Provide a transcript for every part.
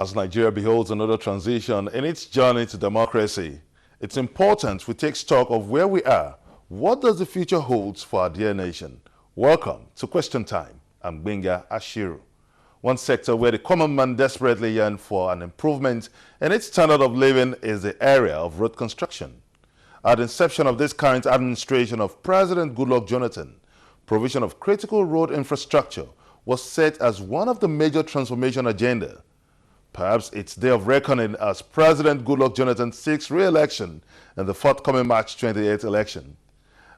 As Nigeria beholds another transition in its journey to democracy, it's important we take stock of where we are. What does the future hold for our dear nation? Welcome to Question Time. I'm Benga Ashiru. One sector where the common man desperately yearns for an improvement in its standard of living is the area of road construction. At the inception of this current administration of President Goodluck Jonathan, provision of critical road infrastructure was set as one of the major transformation agenda. Perhaps it's day of reckoning as President Goodluck Jonathan seeks re-election in the forthcoming March 28th election.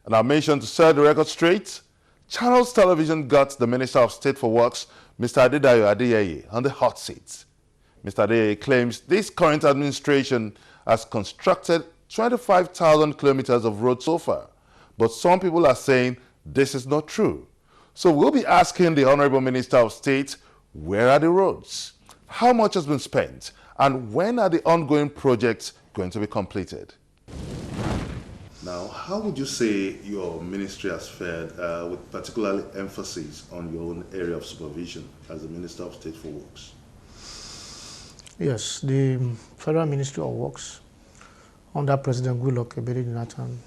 And our mission to set the record straight, Channels Television got the Minister of State for Works, Mr. Adedayo Adeyeye, on the hot seat. Mr. Adeyeye claims this current administration has constructed 25,000 kilometers of road so far, but some people are saying this is not true. So we'll be asking the Honorable Minister of State, where are the roads? How much has been spent? And when are the ongoing projects going to be completed? Now, how would you say your ministry has fared with particular emphasis on your own area of supervision as the Minister of State for Works? Yes, the Federal Ministry of Works under President Goodluck Jonathan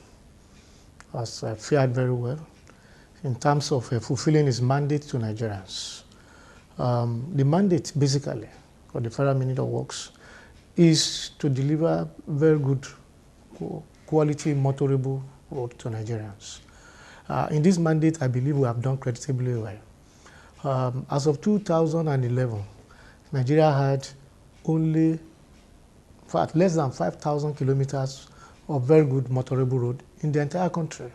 has fared very well in terms of fulfilling his mandate to Nigerians. The mandate, basically, for the Federal Ministry of Works is to deliver very good quality motorable road to Nigerians. In this mandate, I believe we have done creditably well. As of 2011, Nigeria had only less than 5,000 kilometers of very good motorable road in the entire country.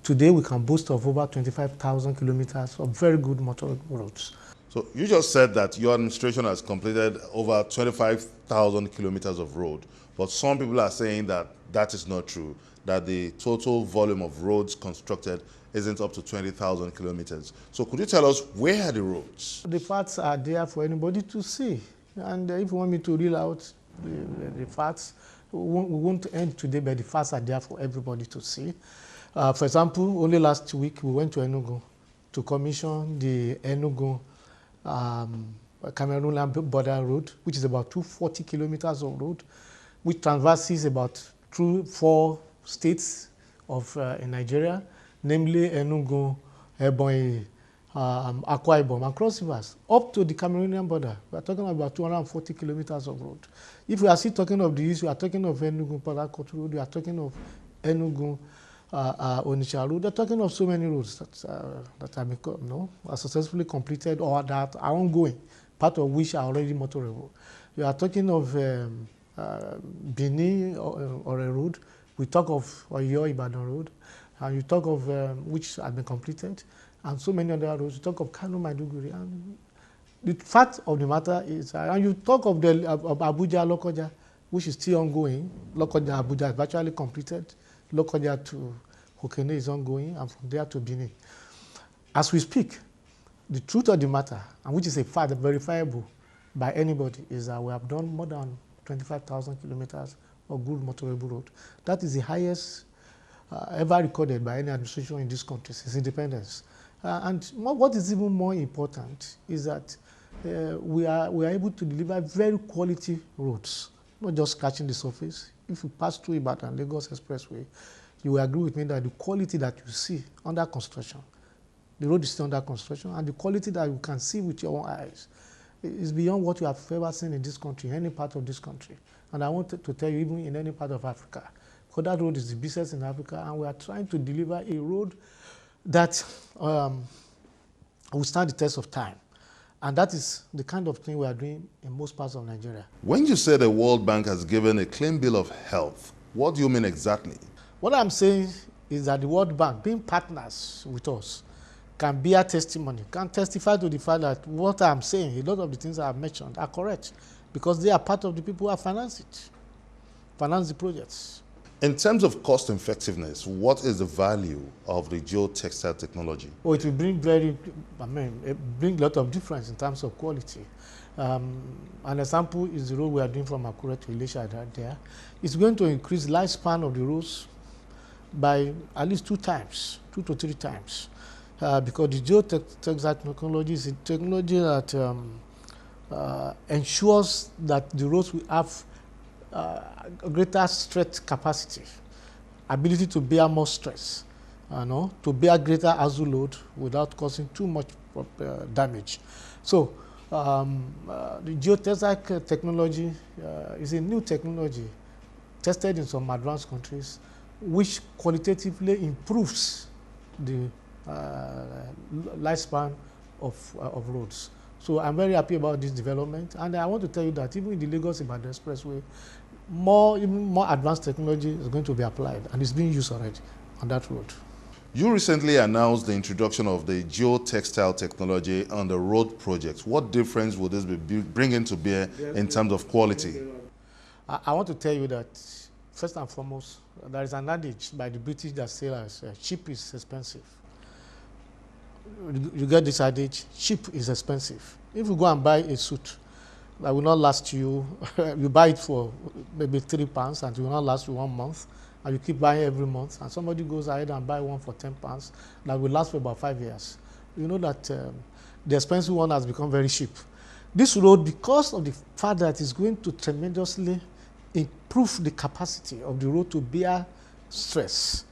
Today, we can boast of over 25,000 kilometers of very good motorable roads. So you just said that your administration has completed over 25,000 kilometers of road, but some people are saying that that is not true, that the total volume of roads constructed isn't up to 20,000 kilometers. So could you tell us where are the roads? The facts are there for anybody to see. And if you want me to reel out the facts, we won't end today, but the facts are there for everybody to see. For example, only last week we went to Enugu to commission the Enugu Cameroon border road, which is about 240 kilometers of road, which traverses about through 4 states of in Nigeria, namely Enugu, Ebonyi, Akwa Ibom, and Cross Rivers, up to the Cameroonian border. We are talking about 240 kilometers of road. If we are still talking of the issue, we are talking of Enugu Port Harcourt Road, we are talking of Enugu Onitsha Road. They're talking of so many roads that are successfully completed or that are ongoing, part of which are already motorable. We are talking of Benin or a road. We talk of Oyo Ibadan Road, and you talk of which have been completed, and so many other roads. You talk of Kano Maiduguri. And the fact of the matter is, and you talk of the Abuja Lokoja, which is still ongoing. Lokoja Abuja is virtually completed. Lokoja to Okene is ongoing, and from there to Benin. As we speak, the truth of the matter, and which is a fact verifiable by anybody, is that we have done more than 25,000 kilometers of good motorable road. That is the highest ever recorded by any administration in this country since independence. And what is even more important is that we are able to deliver very quality roads, not just scratching the surface. If you pass through Ibadan Lagos Expressway, you will agree with me that the quality that you see under construction, the road is still under construction, and the quality that you can see with your own eyes is beyond what you have ever seen in this country, in any part of this country. And I want to tell you, even in any part of Africa, because that road is the business in Africa, and we are trying to deliver a road that will stand the test of time. And that is the kind of thing we are doing in most parts of Nigeria. When you say the World Bank has given a clean bill of health, what do you mean exactly? What I'm saying is that the World Bank, being partners with us, can bear testimony, can testify to the fact that what I'm saying, a lot of the things I have mentioned are correct, because they are part of the people who have financed the projects. In terms of cost effectiveness, what is the value of the geotextile technology? Oh, it will bring bring a lot of difference in terms of quality. An example is the road we are doing from Akure to Ilesha there. It's going to increase the lifespan of the roads by at least 2 to 3 times. Because the geotextile technology is a technology that ensures that the roads will have greater stress capacity, ability to bear more stress, to bear greater ASU load without causing too much damage. So the geotextile technology is a new technology tested in some advanced countries, which qualitatively improves the lifespan of roads. So I'm very happy about this development, and I want to tell you that even in the Lagos-Ibadan Expressway, even more advanced technology is going to be applied, and it's being used already on that road. You recently announced the introduction of the geotextile technology on the road projects. What difference would this be bringing to bear in terms of quality? I want to tell you that, first and foremost, there is an adage by the British that says cheap is expensive. You get this adage, cheap is expensive. If you go and buy a suit that will not last you, you buy it for maybe £3 and it will not last you 1 month, and you keep buying every month, and somebody goes ahead and buy one for £10 that will last for about 5 years. You know that the expensive one has become very cheap. This road, because of the fact that it's going to tremendously improve the capacity of the road to bear stress,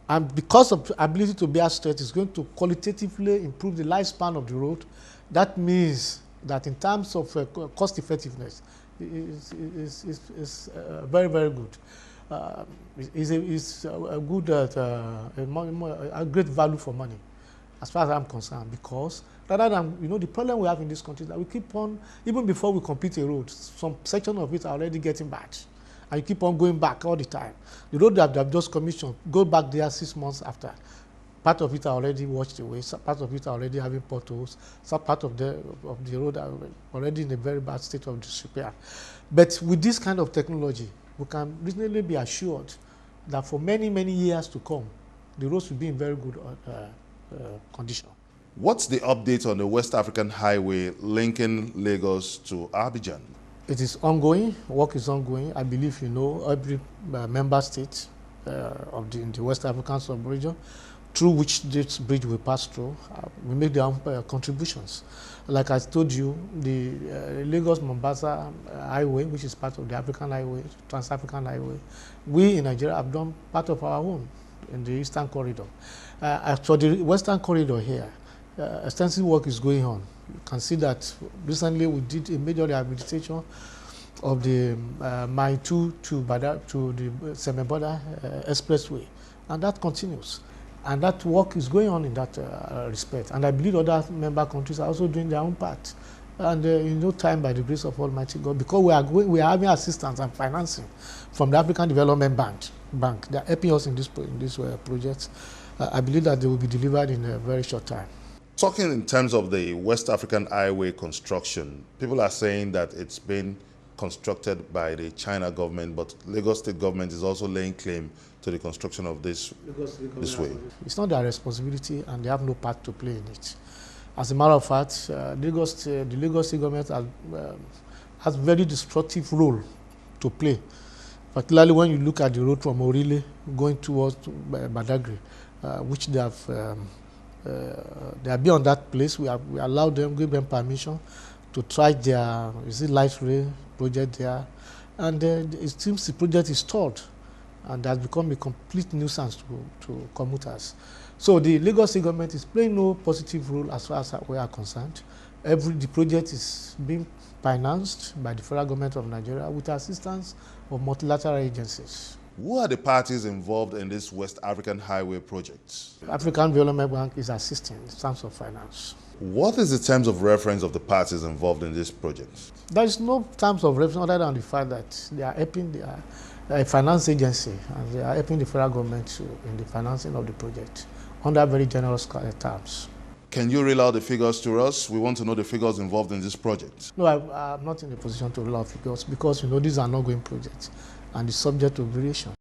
and because of the ability to bear stress, it's going to qualitatively improve the lifespan of the road. That means that in terms of cost effectiveness, it's very, very good. It's a good, a great value for money, as far as I'm concerned, because rather than, the problem we have in this country is that we keep on, even before we complete a road, some section of it are already getting bad, and you keep on going back all the time. The road that they've just commissioned, go back there 6 months after. Part of it are already washed away, part of it are already having potholes, some part of the road are already in a very bad state of disrepair. But with this kind of technology, we can reasonably be assured that for many, many years to come, the roads will be in very good condition. What's the update on the West African Highway linking Lagos to Abidjan? It is ongoing. Work is ongoing. I believe every member state in the West African sub-region through which this bridge will pass through, we make their own contributions. Like I told you, the Lagos-Mombasa highway, which is part of the African highway, Trans-African highway, we in Nigeria have done part of our own in the Eastern Corridor. For the Western Corridor here, extensive work is going on. You can see that recently we did a major rehabilitation of the Mile 2 to the Semeboda Expressway, and that continues. And that work is going on in that respect. And I believe other member countries are also doing their own part. And in no time, by the grace of Almighty God, because we are having assistance and financing from the African Development Bank. They are helping us in this project. I believe that they will be delivered in a very short time. Talking in terms of the West African Highway construction, people are saying that it's been constructed by the China government, but Lagos State government is also laying claim to the construction of this way. It's not their responsibility, and they have no part to play in it. As a matter of fact, the Lagos State government has very destructive role to play, particularly when you look at the road from Orile going towards Badagry, which they have been on that place. We allowed them, give them permission to try their light rail project there, and it seems the project is stalled and has become a complete nuisance to commuters. So the Lagos State government is playing no positive role as far as we are concerned. The project is being financed by the federal government of Nigeria with assistance of multilateral agencies. Who are the parties involved in this West African Highway project? African Development Bank is assisting in terms of finance. What is the terms of reference of the parties involved in this project? There is no terms of reference other than the fact that they are helping a finance agency, and they are helping the federal government in the financing of the project under very generous terms. Can you reel out the figures to us? We want to know the figures involved in this project. No, I'm not in a position to reel out figures because these are not ongoing projects and it's subject to variation.